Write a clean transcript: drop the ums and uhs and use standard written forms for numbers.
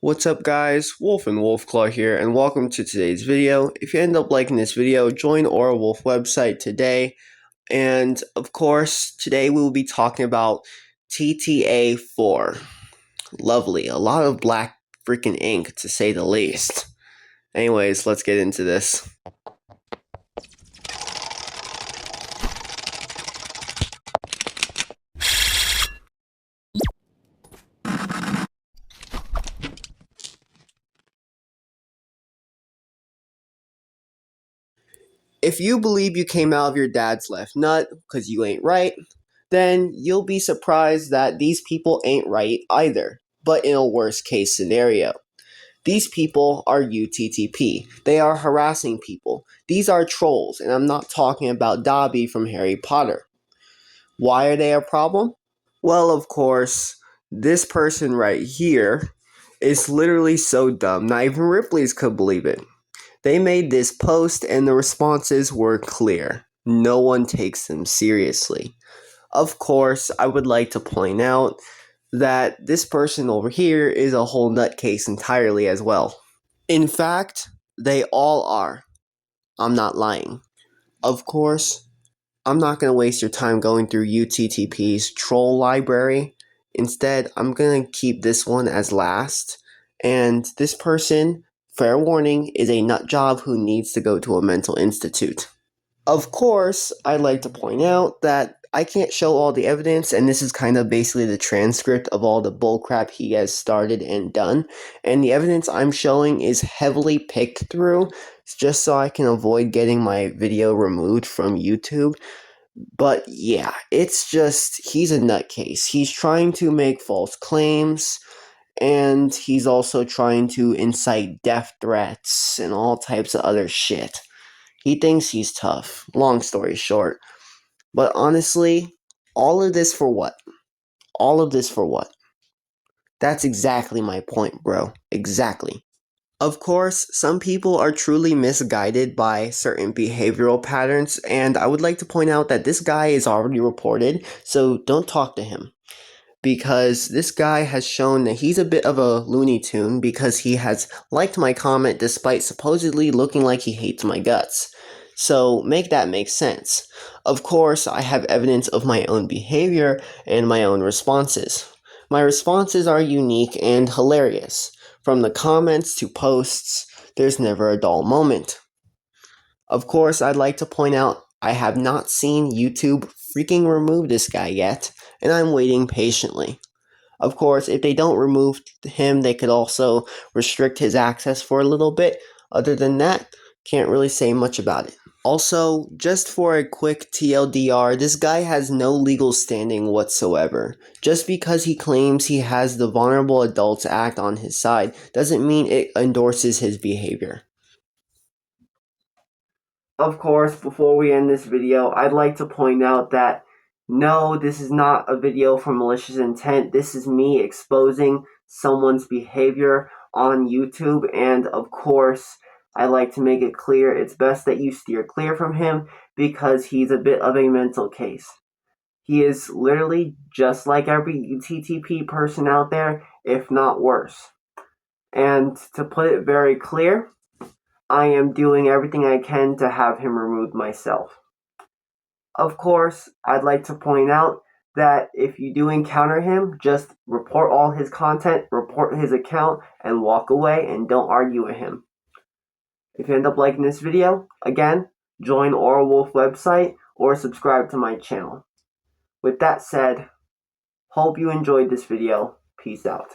What's up guys, Wolf and Wolfclaw here, and welcome to today's video. If you end up liking this video, join Aura Wolf website today. And of course, today we will be talking about TTA4. Lovely, a lot of black freaking ink to say the least. Anyways, let's get into this. If you believe you came out of your dad's left nut because you ain't right, then you'll be surprised that these people ain't right either, but in a worst case scenario. These people are UTTP. They are harassing people. These are trolls, and I'm not talking about Dobby from Harry Potter. Why are they a problem? Well, of course, this person right here is literally so dumb, not even Ripley's could believe it. They made this post and the responses were clear. No one takes them seriously. Of course, I would like to point out that this person over here is a whole nutcase entirely as well. In fact, they all are. I'm not lying. Of course, I'm not going to waste your time going through UTTP's troll library. Instead, I'm going to keep this one as last. And this person, fair warning, is a nutjob who needs to go to a mental institute. Of course, I'd like to point out that I can't show all the evidence, and this is kind of basically the transcript of all the bullcrap he has started and done. And the evidence I'm showing is heavily picked through, just so I can avoid getting my video removed from YouTube. But yeah, it's just, he's a nutcase. He's trying to make false claims, and he's also trying to incite death threats and all types of other shit. He thinks he's tough, long story short. But honestly, all of this for what? All of this for what? That's exactly my point, bro. Exactly. Of course, some people are truly misguided by certain behavioral patterns, and I would like to point out that this guy is already reported, so don't talk to him. Because this guy has shown that he's a bit of a Looney Tune because he has liked my comment despite supposedly looking like he hates my guts. So make that make sense. Of course, I have evidence of my own behavior and my own responses. My responses are unique and hilarious. From the comments to posts, there's never a dull moment. Of course, I'd like to point out I have not seen YouTube freaking remove this guy yet, and I'm waiting patiently. Of course, if they don't remove him, they could also restrict his access for a little bit. Other than that, can't really say much about it. Also, just for a quick TLDR, this guy has no legal standing whatsoever. Just because he claims he has the Vulnerable Adults Act on his side doesn't mean it endorses his behavior. Of course, before we end this video, I'd like to point out that no, this is not a video for malicious intent. This is me exposing someone's behavior on YouTube, and of course, I like to make it clear it's best that you steer clear from him because he's a bit of a mental case. He is literally just like every TTP person out there, if not worse. And to put it very clear, I am doing everything I can to have him removed myself. Of course, I'd like to point out that if you do encounter him, just report all his content, report his account, and walk away and don't argue with him. If you end up liking this video, again, join Aura Wolf website or subscribe to my channel. With that said, hope you enjoyed this video. Peace out.